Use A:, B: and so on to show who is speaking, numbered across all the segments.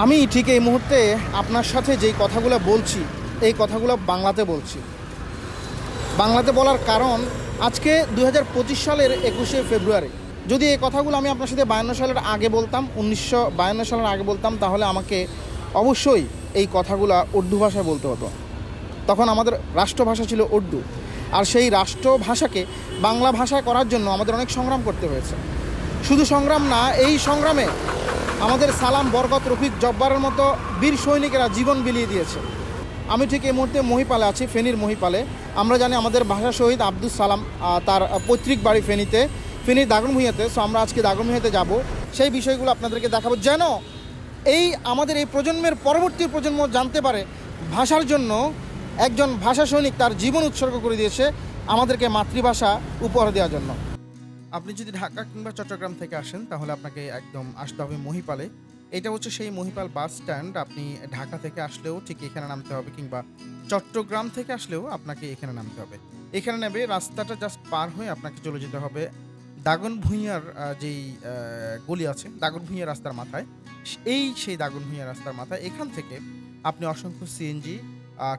A: আমি ঠিক এই মুহূর্তে আপনার সাথে যেই কথাগুলো বলছি এই কথাগুলো বাংলাতে বলছি। বাংলাতে বলার কারণ আজকে 2025 সালের 21শে ফেব্রুয়ারি। যদি এই কথাগুলো আমি আপনার সাথে 52 সালের আগে বলতাম, 1952 সালের আগে বলতাম, তাহলে আমাকে অবশ্যই এই কথাগুলো উর্দু ভাষায় বলতে হতো। তখন আমাদের রাষ্ট্রভাষা ছিল উর্দু, আর সেই রাষ্ট্রভাষাকে বাংলা ভাষায় করার জন্য আমাদের অনেক সংগ্রাম করতে হয়েছে। শুধু সংগ্রাম না, এই সংগ্রামে আমাদের সালাম, বরকত, রফিক, জব্বারের মতো বীর সৈনিকেরা জীবন বিলিয়ে দিয়েছে। আমি ঠিক এই মুহূর্তে মহিপালে আছি, ফেনীর মহিপালে। আমরা জানি আমাদের ভাষা শহীদ আব্দুস সালাম তার পৈতৃক বাড়ি ফেনীর দাগনভূঞাতে। সো আমরা আজকে দাগনভূঞাতে যাব, সেই বিষয়গুলো আপনাদেরকে দেখাবো, যেন আমাদের এই প্রজন্মের পরবর্তী প্রজন্ম জানতে পারে ভাষার জন্য একজন ভাষা সৈনিক তার জীবন উৎসর্গ করে দিয়েছে আমাদেরকে মাতৃভাষা উপহার দেওয়ার জন্য। আপনি যদি ঢাকা কিংবা চট্টগ্রাম থেকে আসেন তাহলে আপনাকে একদম আসতে হবে মহিপালে। এটা হচ্ছে সেই মহিপাল বাস স্ট্যান্ড। আপনি ঢাকা থেকে আসলেও ঠিক এখানে নামতে হবে, কিংবা চট্টগ্রাম থেকে আসলেও আপনাকে এখানে নামতে হবে। এখানে নেবে রাস্তাটা জাস্ট পার হয়ে আপনাকে চলে যেতে হবে দাগনভূঞার যেই গলি আছে, দাগনভূঞা রাস্তার মাথায়। সেই দাগনভূঞা রাস্তার মাথায় এখান থেকে আপনি অসংখ্য সিএনজি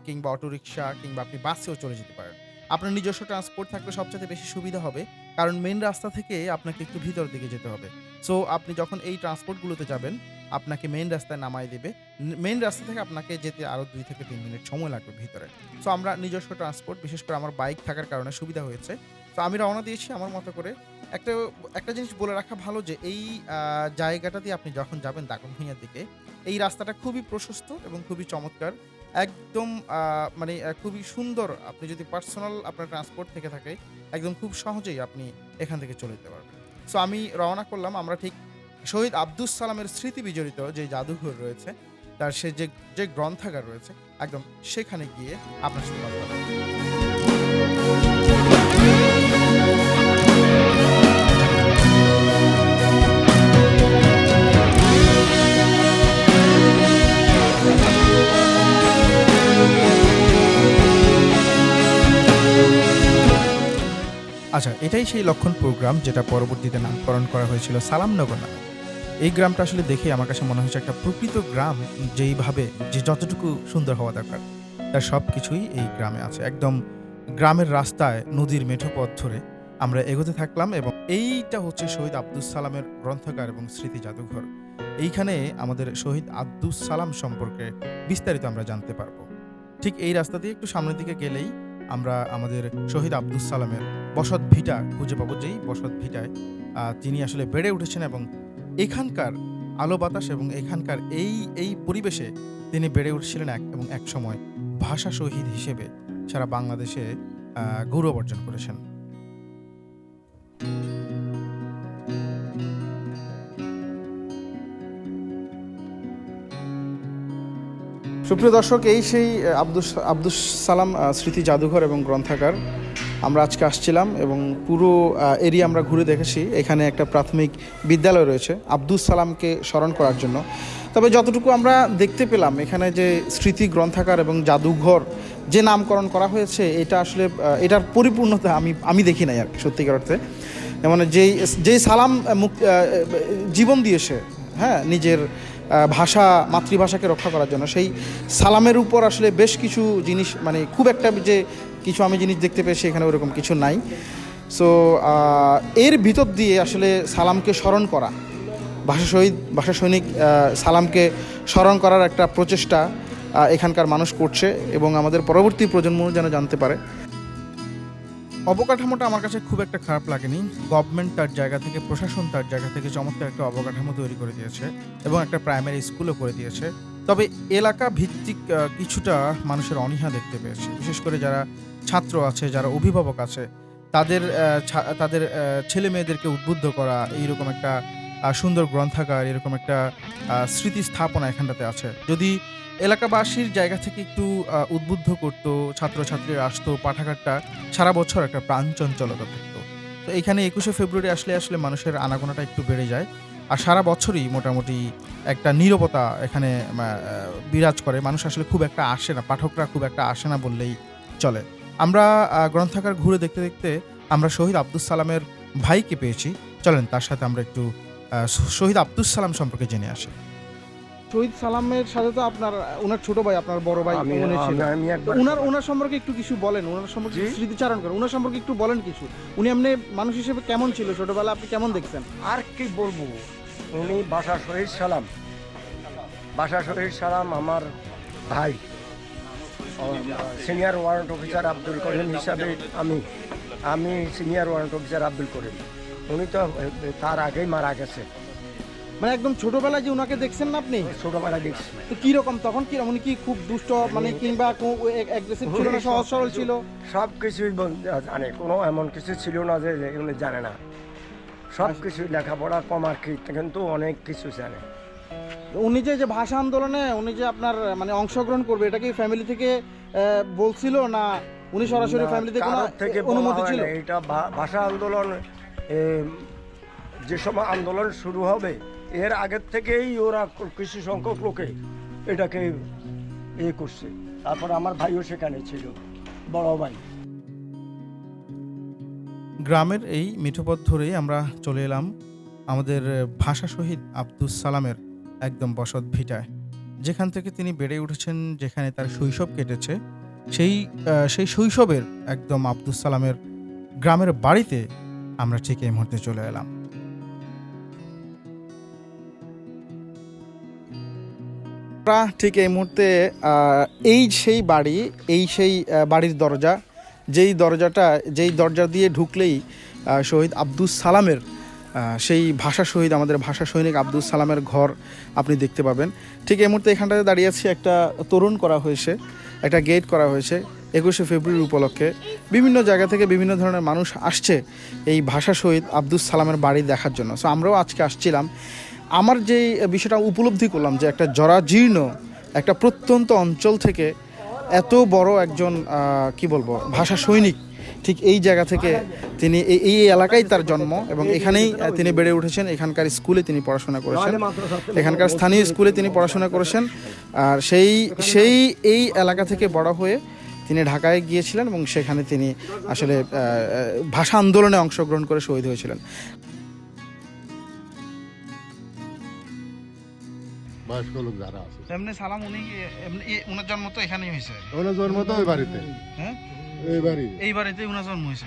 A: কিংবা অটোরিকশা কিংবা আপনি বাসেও চলে যেতে পারেন। আপনার নিজস্ব ট্রান্সপোর্ট থাকলে সবচেয়ে বেশি সুবিধা হবে, কারণ মেন রাস্তা থেকে আপনাকে একটু ভিতর দিকে যেতে হবে। সো আপনি যখন এই ট্রান্সপোর্টগুলোতে যাবেন আপনাকে মেন রাস্তায় নামায় দেবে। মেন রাস্তা থেকে আপনাকে যেতে আরও 2 থেকে 3 মিনিট সময় লাগবে ভিতরে। সো আমরা নিজস্ব ট্রান্সপোর্ট, বিশেষ করে আমার বাইক থাকার কারণে সুবিধা হয়েছে। তো আমি রওনা দিয়েছি আমার মতো করে। একটা জিনিস বলে রাখা ভালো যে এই জায়গাটা দিয়ে আপনি যখন যাবেন দাগনভূঞার দিকে, এই রাস্তাটা খুবই প্রশস্ত এবং খুবই চমৎকার। একদম খুবই সুন্দর। আপনি যদি পার্সোনাল আপনার ট্রান্সপোর্ট থেকে থাকে, একদম খুব সহজেই আপনি এখান থেকে চলে যেতে পারবেন। সো আমি রওনা করলাম। আমরা ঠিক শহীদ আব্দুস সালামের স্মৃতি বিজড়িত যে জাদুঘর রয়েছে, তার সে যে গ্রন্থাগার রয়েছে, একদম সেখানে গিয়ে আপনার সাথে কথা বলব। আচ্ছা, এটাই সেই লক্ষণপুর গ্রাম যেটা পরবর্তীতে নামকরণ করা হয়েছিল সালামনগর নামে। এই গ্রামটা আসলে দেখে আমার কাছে মনে হয়েছে একটা প্রকৃত গ্রাম, যেইভাবে যে যতটুকু সুন্দর হওয়া দরকার তার সব কিছুই এই গ্রামে আছে। একদম গ্রামের রাস্তায় নদীর মেঠো পথ ধরে আমরা এগোতে থাকলাম, এবং এইটা হচ্ছে শহীদ আব্দুস সালামের গ্রন্থাগার এবং স্মৃতি জাদুঘর। এইখানে আমাদের শহীদ আব্দুস সালাম সম্পর্কে বিস্তারিত আমরা জানতে পারবো। ঠিক এই রাস্তা দিয়ে একটু সামনের দিকে গেলেই আমরা আমাদের শহীদ আব্দুস সালামের বসত ভিটা খুঁজে পাবো, যেই বসত ভিটায় তিনি আসলে বেড়ে উঠেছেন, এবং এখানকার আলো বাতাস এবং এখানকার এই পরিবেশে তিনি বেড়ে উঠছিলেন এবং এক সময় ভাষা শহীদ হিসেবে সারা বাংলাদেশে গৌরব অর্জন করেছেন। সুপ্রিয় দর্শক, এই সেই আব্দুস সালাম স্মৃতি জাদুঘর এবং গ্রন্থাগার। আমরা আজকে আসছিলাম এবং পুরো এরিয়া আমরা ঘুরে দেখেছি। এখানে একটা প্রাথমিক বিদ্যালয় রয়েছে আব্দুস সালামকে স্মরণ করার জন্য। তবে যতটুকু আমরা দেখতে পেলাম, এখানে যে স্মৃতি গ্রন্থাগার এবং জাদুঘর যে নামকরণ করা হয়েছে, এটা আসলে এটার পরিপূর্ণতা আমি দেখি নাই আর সত্যিকার অর্থে। মানে যেই সালাম জীবন দিয়েছে, হ্যাঁ, নিজের ভাষা, মাতৃভাষাকে রক্ষা করার জন্য, সেই সালামের উপর আসলে বেশ কিছু জিনিস, মানে খুব একটা যে কিছু আমি জিনিস দেখতে পেয়েছি এখানে ওরকম কিছু নাই। সো এর ভিতর দিয়ে আসলে সালামকে স্মরণ করা, ভাষা সৈনিক সালামকে স্মরণ করার একটা প্রচেষ্টা এখানকার মানুষ করছে, এবং আমাদের পরবর্তী প্রজন্ম যেন জানতে পারে। অবকাঠামোটা আমার কাছে খুব একটা খারাপ লাগেনি। গভর্নমেন্ট তার জায়গা থেকে, প্রশাসন তার জায়গা থেকে চমৎকার একটা অবকাঠামো তৈরি করে দিয়েছে এবং একটা প্রাইমারি স্কুলও করে দিয়েছে। তবে এলাকা ভিত্তিক কিছুটা মানুষের অনীহা দেখতে পেয়েছে, বিশেষ করে যারা ছাত্র আছে, যারা অভিভাবক আছে, তাদের ছেলে মেয়েদেরকে উদ্বুদ্ধ করা, এইরকম একটা সুন্দর গ্রন্থাগার, এরকম একটা স্মৃতি স্থাপনা এখানটাতে আছে। যদি এলাকাবাসীর জায়গা থেকে একটু উদ্বুদ্ধ করতো, ছাত্রছাত্রীরা আসতো, পাঠাগারটা সারা বছর একটা প্রাণচঞ্চলতা থাকতো। তো এইখানে 21শে ফেব্রুয়ারি আসলে মানুষের আনাগোনাটা একটু বেড়ে যায়, আর সারা বছরই মোটামুটি একটা নীরবতা এখানে বিরাজ করে। মানুষ আসলে খুব একটা আসে না, পাঠকরা খুব একটা আসে না বললেই চলে। আমরা গ্রন্থাগার ঘুরে দেখতে দেখতে আমরা শহীদ আব্দুস সালামের ভাইকে পেয়েছি। চলেন তার সাথে আমরা একটু শহীদ আব্দুস সালাম সম্পর্কে জেনে আসি। শহীদ সালামের সাথে তো আপনার ওনার ছোট ভাই, আপনার বড় ভাই উনি ছিল। ওনার সম্পর্কে একটু কিছু বলেন, ওনার সম্পর্কে স্মৃতিচারণ করেন, ওনার সম্পর্কে একটু বলেন কিছু। উনি এমনি মানুষ হিসেবে কেমন ছিল ছোটবেলা, আপনি কেমন দেখছেন?
B: আর কি বলবো, উনি বাসা শহীদ সালাম আমার ভাই, senior warrant officer Abdul Karim হিসাবে আমি senior warrant officer Abdul Karim. উনি তো তার আগেই মারা গেছে।
A: মানে একদম ছোটবেলায় যে উনাকে দেখছেন না আপনি?
B: ছোটবেলায় দেখছি।
A: তো কিরকম তখন, কিরকম উনি কি খুব দুষ্ট মানে কিংবা অ্যাগ্রেসিভ ছিল না সহজ সরল ছিল?
B: সব কিছুই জানে, কোনো এমন কিছু ছিল না যে উনি জানে না। সব কিছুই লেখাপড়া কম আর কি, কিন্তু অনেক কিছু জানে।
A: উনি যে ভাষা আন্দোলনে উনি যে আপনার মানে অংশগ্রহণ করবে, এটা কি ফ্যামিলি থেকে বলছিল না উনি সরাসরি ফ্যামিলি থেকে অনুমতি ছিল?
B: এটা ভাষা আন্দোলন যে সময় আন্দোলন শুরু হবে এর আগের থেকেই ওরা কিছু সংখ্যক লোকে এটাকে করছে। তারপর আমার ভাইও সেখানে ছিল, বড় ভাই।
C: গ্রামের এই মিঠোপথ ধরেই আমরা চলে এলাম আমাদের ভাষা শহীদ আব্দুস সালামের একদম বসত ভিটায়, যেখান থেকে তিনি বেড়ে উঠেছেন, যেখানে তার শৈশব কেটেছে। সেই শৈশবের একদম আব্দুস সালামের গ্রামের বাড়িতে আমরা ঠিক এই মুহূর্তে চলে এলাম।
A: ঠিক এই মুহূর্তে এই সেই বাড়ির দরজা, যেই দরজা দিয়ে ঢুকলেই শহীদ আব্দুস সালামের সেই আমাদের ভাষা সৈনিক আব্দুস সালামের ঘর আপনি দেখতে পাবেন। ঠিক এই মুহূর্তে এখানটাতে দাঁড়িয়ে আছি, একটা তোরণ করা হয়েছে, একটা গেট করা হয়েছে 21শে ফেব্রুয়ারি উপলক্ষে। বিভিন্ন জায়গা থেকে বিভিন্ন ধরনের মানুষ আসছে এই ভাষা শহীদ আব্দুস সালামের বাড়ি দেখার জন্য। সো আমরাও আজকে আসছিলাম। আমার যে বিষয়টা উপলব্ধি করলাম যে একটা জরাজীর্ণ একটা প্রত্যন্ত অঞ্চল থেকে এত বড় একজন কি বলবো ভাষা সৈনিক, ঠিক এই জায়গা থেকে তিনি এই এলাকায় তার জন্ম এবং এখানেই তিনি বেড়ে উঠেছেন। এখানকার স্কুলে তিনি পড়াশোনা করেছেন, এখানকার স্থানীয় স্কুলে তিনি পড়াশোনা করেছেন। আর এই এলাকা থেকে বড় হয়ে তিনি ঢাকায় গিয়েছিলেন এবং সেখানে তিনি আসলে ভাষা আন্দোলনে অংশগ্রহণ করে শহীদ হয়েছিলেন।
D: বয়স্ক লোক যারা আছে।
A: এমনি সালাম উনার জন্ম তো এখানেই হয়েছে?
D: ওনার জন্ম তো ওই বাড়িতে।
A: হ্যাঁ, এই বাড়িতে উনার জন্ম হয়েছে।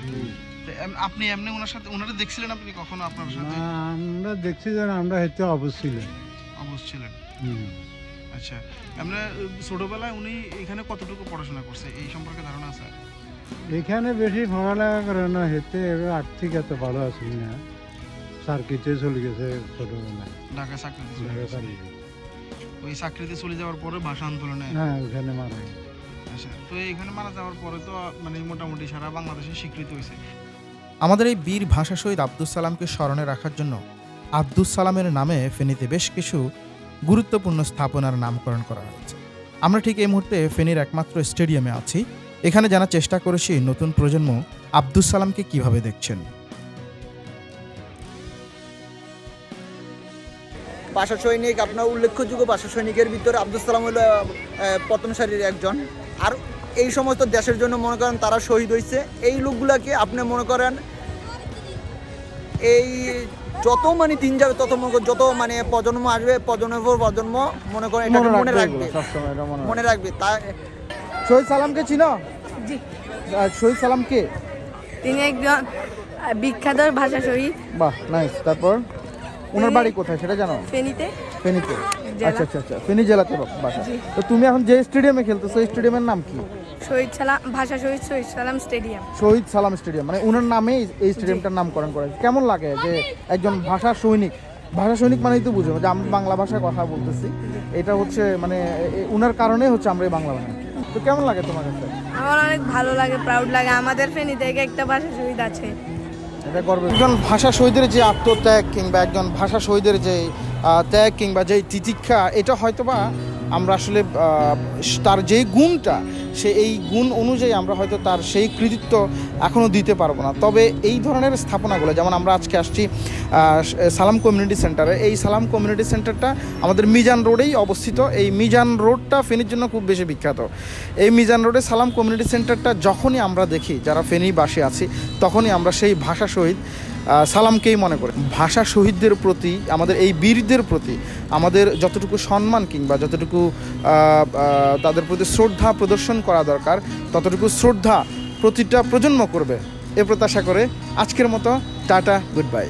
A: আপনি এমনি ওনার সাথে ওনারা দেখছিলেন আপনি কখনো? আপনার সাথে
D: আমরা দেখছি যে আমরা হয়তো অবশ্যই
A: ছিলেন। আচ্ছা, আমরা ছোটবেলায় উনি এখানে কতটুকু পড়াশোনা করছে এই সম্পর্কে ধারণা আছে?
D: এখানে বেশি পড়ালেখা করে না, হেঁটে আর্থিক এত ভালো আছি না, সার্কিটে চলে গেছে ছোটবেলায়,
A: ঢাকা চাকরিতে। ওই চাকরিতে চলে যাওয়ার পরে ভাষা আন্দোলনে
D: ওখানে মারা গেছে।
A: আচ্ছা, তো এখানে মারা যাওয়ার পরে তো মানে মোটামুটি সারা বাংলাদেশে স্বীকৃত হয়েছে।
C: আমাদের এই বীর ভাষা শহীদ আব্দুস সালামকে স্মরণে রাখার জন্য আব্দুস সালামের নামে ফেনীতে বেশ কিছু গুরুত্বপূর্ণ স্থাপনার নামকরণ করা হয়েছে। আমরা ঠিক এই মুহূর্তে ফেনীর একমাত্র স্টেডিয়ামে আছি। এখানে জানার চেষ্টা করেছি নতুন প্রজন্ম আব্দুস সালামকে কিভাবে দেখছেন।
E: ভাষা সৈনিক, আপনার উল্লেখযোগ্য ভাষা সৈনিকের ভিতরে আব্দুস সালাম হলো প্রথম সারির একজন। আর এই সমস্ত দেশের জন্য মনে করেন তারা শহীদ হয়েছে। এই লোকগুলাকে আপনি মনে করেন এই যত মানে দিন যাবে তত যত মানে প্রজন্ম আসবে, প্রজন্মের পর প্রজন্ম মনে করেন এটা মনে রাখবে। তাই
A: শহীদ সালামকে চিনো?
F: জি।
A: শহীদ সালাম কে?
F: তিনি একজন বিখ্যাত ভাষা শহীদ।
A: বাহ, নাইস। তারপর ওনার বাড়ি কোথায় সেটা জানো?
F: ফেনীতে।
A: আচ্ছা, ফেনী জেলাতে বাসা। তো তুমি এখন যে স্টেডিয়ামে খেলতেছো এই স্টেডিয়ামের নাম কি?
F: শহীদ সালাম ভাষা শহীদ সালাম স্টেডিয়াম।
A: শহীদ সালাম স্টেডিয়াম, মানে ওনার নামেই এই স্টেডিয়ামটার নামকরণ করা হয়েছে। কেমন লাগে যে একজন ভাষা সৈনিক মানেই তো বুঝো যে আমরা বাংলা ভাষায় কথা বলতেছি, এটা হচ্ছে মানে ওনার কারণেই হচ্ছে আমরা এই বাংলা ভাষা। তো কেমন লাগে তোমার কাছে?
F: আমার অনেক ভালো লাগে, প্রাউড লাগে। আমাদের ফেনী থেকে একটা ভাষা শহীদ আছে,
A: এটা গর্বের। একজন ভাষা শহীদের যে আত্মত্যাগ কিংবা একজন ভাষা শহীদের যে ত্যাগ কিংবা যে তিতিক্ষা, এটা হয়তোবা আমরা আসলে তার যেই গুণটা এই গুণ অনুযায়ী আমরা হয়তো তার সেই কৃতিত্ব এখনও দিতে পারবো না। তবে এই ধরনের স্থাপনাগুলো, যেমন আমরা আজকে আসছি সালাম কমিউনিটি সেন্টারে, এই সালাম কমিউনিটি সেন্টারটা আমাদের মিজান রোডেই অবস্থিত। এই মিজান রোডটা ফেনীর জন্য খুব বেশি বিখ্যাত। এই মিজান রোডে সালাম কমিউনিটি সেন্টারটা যখনই আমরা দেখি, যারা ফেনীবাসী আছি, তখনই আমরা সেই ভাষা শহীদ সালামকেই মনে করে। ভাষা শহীদদের প্রতি, আমাদের এই বীরদের প্রতি আমাদের যতটুকু সম্মান কিংবা যতটুকু তাদের প্রতি শ্রদ্ধা প্রদর্শন করা দরকার, ততটুকু শ্রদ্ধা প্রতিটা প্রজন্ম করবে এ প্রত্যাশা করে আজকের মতো টাটা, গুড বাই।